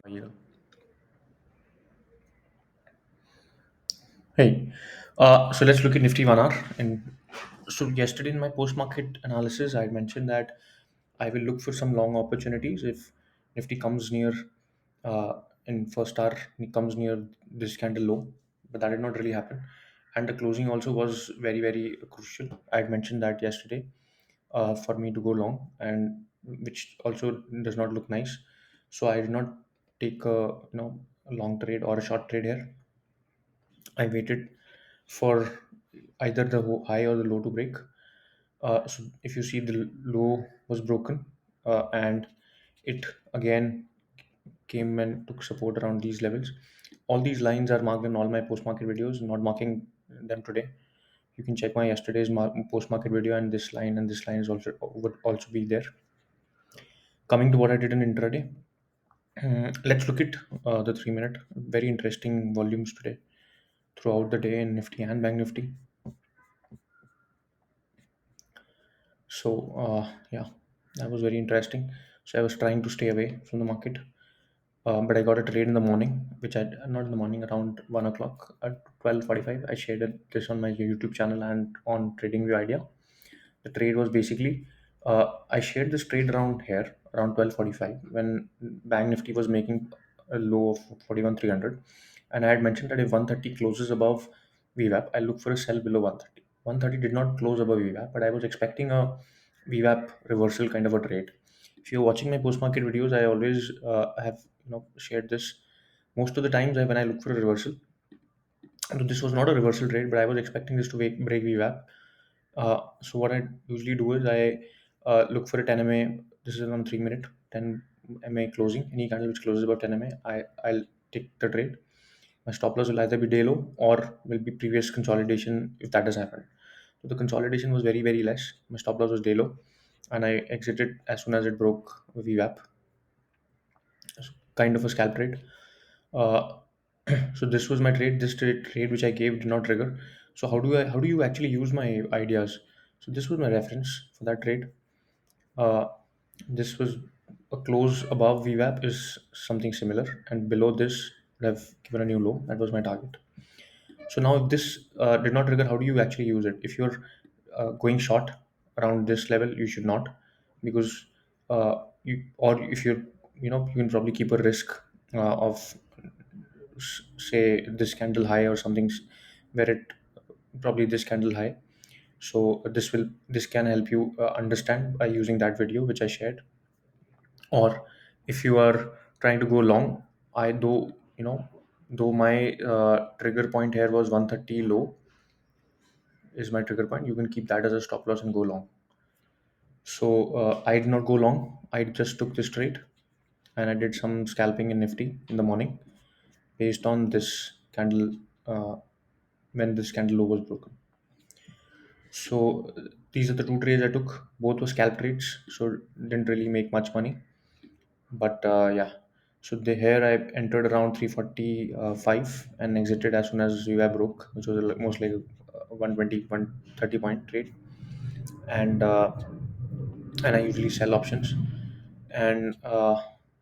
Yeah. Hey, so let's look at Nifty 1 hour. And so yesterday in my post-market analysis, I had mentioned that I will look for some long opportunities if Nifty comes near in first hour it comes near this candle low, but that did not really happen. And the closing also was very crucial. I had mentioned that yesterday for me to go long, and which also does not look nice. So I did not take a long trade or a short trade here. I waited for either the high or the low to break. So if you see the low was broken and it again came and took support around these levels. All these lines are marked in all my post-market videos, not marking them today. You can check my yesterday's post-market video, and this line is also would also be there. Coming to what I did in intraday, let's look at the 3 minute. Very interesting volumes today throughout the day in Nifty and Bank Nifty. So yeah, that was very interesting. So I was trying to stay away from the market, but I got a trade in the morning, which I not in the morning around 1 o'clock at 12:45. I shared this on my YouTube channel and on TradingView Idea. The trade was basically I shared this trade around here around 12:45 when Bank Nifty was making a low of 41,300, and I had mentioned that if 130 closes above VWAP, I look for a sell below 130. 130 did not close above VWAP, but I was expecting a VWAP reversal kind of a trade. If you're watching my post market videos, I always have shared this. Most of the times, when I look for a reversal, this was not a reversal trade, but I was expecting this to break VWAP. So what I usually do is I look for a 10 MA. This is on 3 minute 10 MA closing. Any candle which closes above 10 MA, I'll take the trade. My stop loss will either be day low or will be previous consolidation if that has happened. So the consolidation was very less. My stop loss was day low, and I exited as soon as it broke VWAP. So kind of a scalp trade. Uh, so this was my trade. This trade which I gave did not trigger. So how do you actually use my ideas? So this was my reference for that trade. Uh, this was a close above VWAP is something similar, and below this would have given a new low. That was my target. So now if this did not trigger, how do you actually use it? If you're going short around this level, you should not, because you or if you're you can probably keep a risk of say this candle high or something where it probably this candle high. So this can help you understand by using that video which I shared. Or if you are trying to go long, I though though my trigger point here was 130 low is my trigger point, you can keep that as a stop loss and go long. So I did not go long, I just took this trade, and I did some scalping in Nifty in the morning based on this candle, uh, when this candle low was broken. So these are the two trades I took. Both were scalp trades, so didn't really make much money. But yeah, so here I entered around 345 and exited as soon as we were broke, which was most like 120, 130 point trade. And I usually sell options. And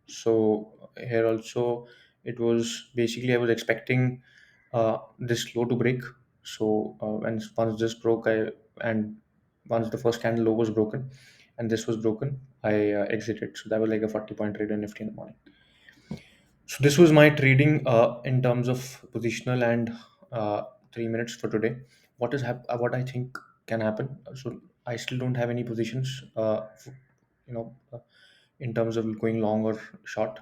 so here also it was basically I was expecting this low to break. So and once this broke, and once the first candle low was broken, and this was broken, I exited. So that was like a 40 point trade in Nifty in the morning. So this was my trading in terms of positional and 3 minutes for today. What I think can happen. So I still don't have any positions. You know, uh, in terms of going long or short.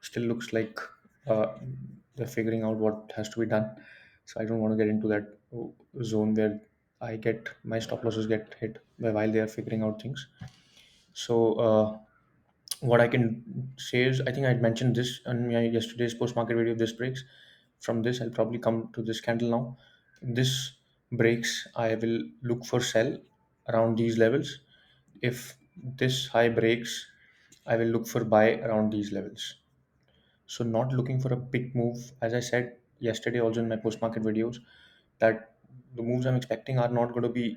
Still looks like uh, they're figuring out what has to be done. So I don't want to get into that zone where I get my stop losses get hit while they are figuring out things. So what I can say is, I think I'd mentioned this on my yesterday's post market video. If this breaks, from this I'll probably come to this candle now. If this breaks, I will look for sell around these levels. If this high breaks, I will look for buy around these levels. So not looking for a big move, as I said yesterday also in my post market videos, that the moves I'm expecting are not going to be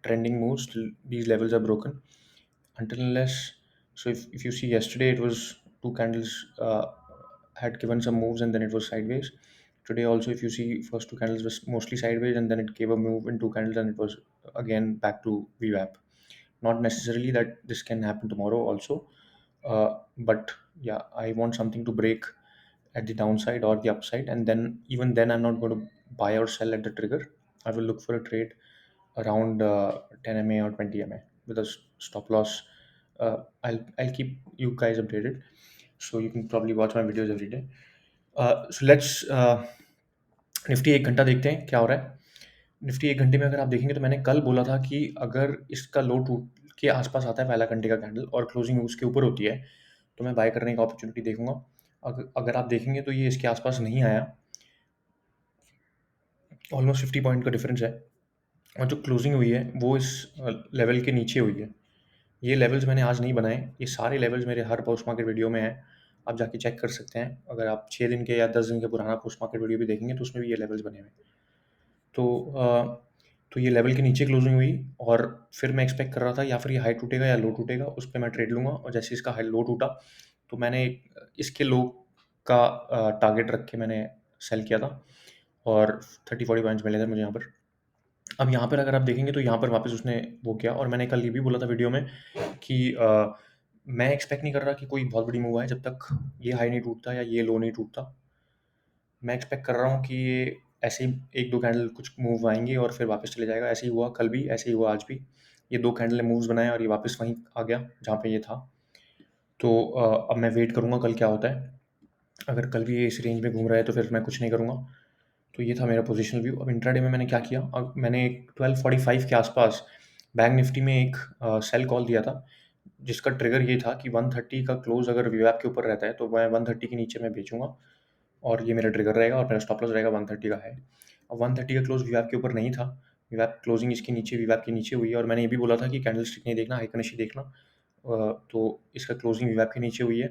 trending moves till these levels are broken, until unless. So if you see yesterday, it was two candles had given some moves and then it was sideways. Today also, if you see, first two candles was mostly sideways and then it gave a move in two candles and it was again back to VWAP. Not necessarily that this can happen tomorrow also, but yeah, I want something to break at the downside or the upside, and then even then I'm not going to buy or sell at the trigger. I will look for a trade around 10 MA or 20 MA with a stop loss. I'll keep you guys updated, so you can probably watch my videos every day. So let's Nifty एक घंटा देखते हैं क्या हो रहा है। Nifty एक घंटे में अगर आप देखेंगे तो मैंने कल बोला था कि अगर इसका लो टूट के आसपास आता है पहला घंटे का कैंडल और क्लोजिंग उसके ऊपर होती है तो मैं बाय करने का अपॉर्चुनिटी देखूंगा। अगर अगर आप देखेंगे तो ये इसके आसपास नहीं आया, ऑलमोस्ट 50 पॉइंट का डिफरेंस है, और जो क्लोजिंग हुई है वो इस लेवल के नीचे हुई है। ये लेवल्स मैंने आज नहीं बनाए, ये सारे लेवल्स मेरे हर पोस्ट मार्केट वीडियो में हैं, आप जाके चेक कर सकते हैं। अगर आप 6 दिन के या 10 दिन के पुराना पोस्ट मार्केट वीडियो भी देखेंगे तो उसमें भी ये लेवल्स बने हुए हैं। तो तो ये लेवल के नीचे क्लोजिंग हुई और फिर मैं एक्सपेक्ट कर रहा था या फिर ये हाई टूटेगा या लो टूटेगा, उस पर मैं ट्रेड लूंगा। और जैसे इसका हाई लो टूटा तो मैंने इसके लो का टारगेट रख के मैंने सेल किया था और 30-40 पॉइंट्स मिले थे मुझे यहाँ पर। अब यहाँ पर अगर आप देखेंगे तो यहाँ पर वापस उसने वो किया, और मैंने कल ये भी बोला था वीडियो में कि मैं एक्सपेक्ट नहीं कर रहा कि कोई बहुत बड़ी मूव आए जब तक ये हाई नहीं टूटता या ये लो नहीं टूटता। मैं एक्सपेक्ट कर रहा हूँ कि ये ऐसे ही एक दो कैंडल कुछ मूव आएंगे और फिर वापस चले जाएगा। ऐसे ही हुआ कल भी, ऐसे ही हुआ आज भी। ये दो कैंडल ने मूव्स बनाए और ये वापस वहीं आ गया जहाँ पे ये था। तो अब मैं वेट करूँगा कल क्या होता है। अगर कल भी ये इस रेंज में घूम रहा है तो फिर मैं कुछ नहीं करूँगा। तो ये था मेरा पोजिशनल व्यू। अब इंट्राडे में मैंने क्या किया, अब मैंने 12:45 के आसपास बैंक निफ्टी में एक सेल कॉल दिया था, जिसका ट्रिगर ये था कि 130 का क्लोज अगर वीवैप के ऊपर रहता है तो मैं 130 के नीचे मैं बेचूंगा और ये मेरा ट्रिगर रहेगा और मेरा स्टॉप लॉस रहेगा 130 का है। अब 130 का क्लोज वीवैप के ऊपर नहीं था, वीवैप क्लोजिंग इसके नीचे वीवैप के नीचे हुई है, और मैंने ये भी बोला था कि कैंडल स्टिक नहीं देखना, हाइकनिशी देखना। तो इसका क्लोजिंग वीवैप के नीचे हुई है,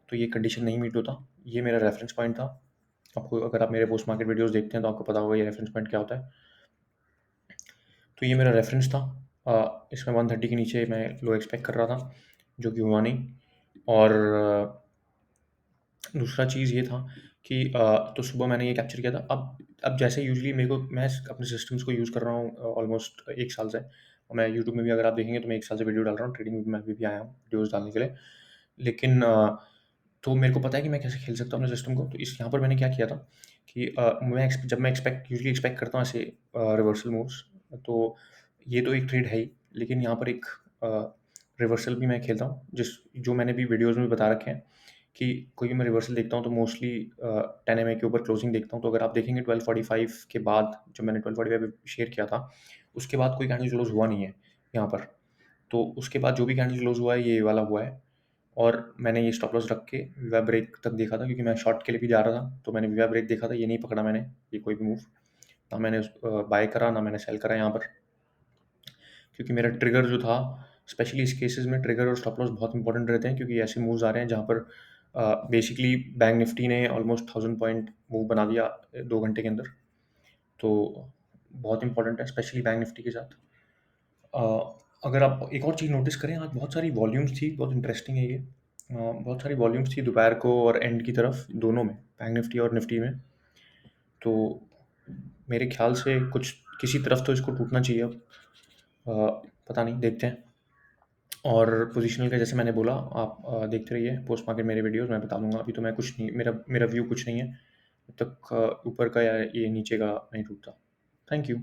तो ये कंडीशन नहीं मीट होता। ये मेरा रेफरेंस पॉइंट था। आपको, अगर आप मेरे पोस्ट मार्केट वीडियोस देखते हैं तो आपको पता होगा ये रेफरेंस पॉइंट क्या होता है। तो ये मेरा रेफरेंस था। इसमें 130 के नीचे मैं लो एक्सपेक्ट कर रहा था, जो कि हुआ नहीं। और दूसरा चीज़ ये था कि तो सुबह मैंने ये कैप्चर किया था। अब जैसे यूजुअली मेरे को, मैं अपने सिस्टम्स को यूज़ कर रहा हूँ ऑलमोस्ट 1 साल से, और मैं यूट्यूब में भी अगर आप देखेंगे तो मैं 1 साल से वीडियो डाल रहा हूँ, ट्रेडिंग में भी मैं अभी भी आया हूँ वीडियोज़ डालने के लिए। लेकिन तो मेरे को पता है कि मैं कैसे खेल सकता हूँ अपने सिस्टम को। तो इस यहाँ पर मैंने क्या किया था कि जब मैं यूजुअली एक्सपेक्ट करता हूँ ऐसे रिवर्सल मूव्स, तो ये तो एक ट्रेड है ही, लेकिन यहाँ पर एक रिवर्सल भी मैं खेलता हूँ, जो मैंने भी वीडियोज़ में बता रखे हैं कि कोई भी मैं रिवर्सल देखता हूँ तो मोस्टली 10 MA के ऊपर क्लोजिंग देखता हूँ। तो अगर आप देखेंगे 12:45 के बाद, जब मैंने 12:45 पे शेयर किया था, उसके बाद कोई कैंडल क्लोज हुआ नहीं है यहाँ पर। तो उसके बाद जो भी कैंडल क्लोज हुआ है ये वाला हुआ है, और मैंने ये स्टॉप लॉस रख के विवा ब्रेक तक देखा था, क्योंकि मैं शॉर्ट के लिए भी जा रहा था। तो मैंने विवा ब्रेक देखा था, ये नहीं पकड़ा मैंने ये कोई भी मूव, ना मैंने बाय करा ना मैंने सेल करा यहाँ पर, क्योंकि मेरा ट्रिगर जो था, स्पेशली इस केसेस में ट्रिगर और स्टॉप लॉस बहुत इंपॉर्टेंट रहते हैं, क्योंकि ऐसे मूव्स आ रहे हैं जहाँ पर बेसिकली बैंक निफ्टी ने ऑलमोस्ट 1000 पॉइंट मूव बना दिया 2 घंटे के अंदर। तो बहुत इंपॉर्टेंट है स्पेशली बैंक निफ्टी के साथ। अ, अगर आप एक और चीज़ नोटिस करें, आज बहुत सारी वॉल्यूम्स थी, बहुत इंटरेस्टिंग है ये। बहुत सारी वॉल्यूम्स थी दोपहर को और एंड की तरफ, दोनों में, बैंक निफ्टी और निफ्टी में। तो मेरे ख्याल से कुछ किसी तरफ तो इसको टूटना चाहिए अब। पता नहीं, देखते हैं। और पोजिशनल का जैसे मैंने बोला, आप देखते रहिए पोस्ट मार्केट मेरे वीडियोस, मैं बता दूंगा। अभी तो मैं कुछ नहीं, मेरा मेरा व्यू कुछ नहीं है जब तक ऊपर का या ये नीचे का नहीं टूटता। Thank you.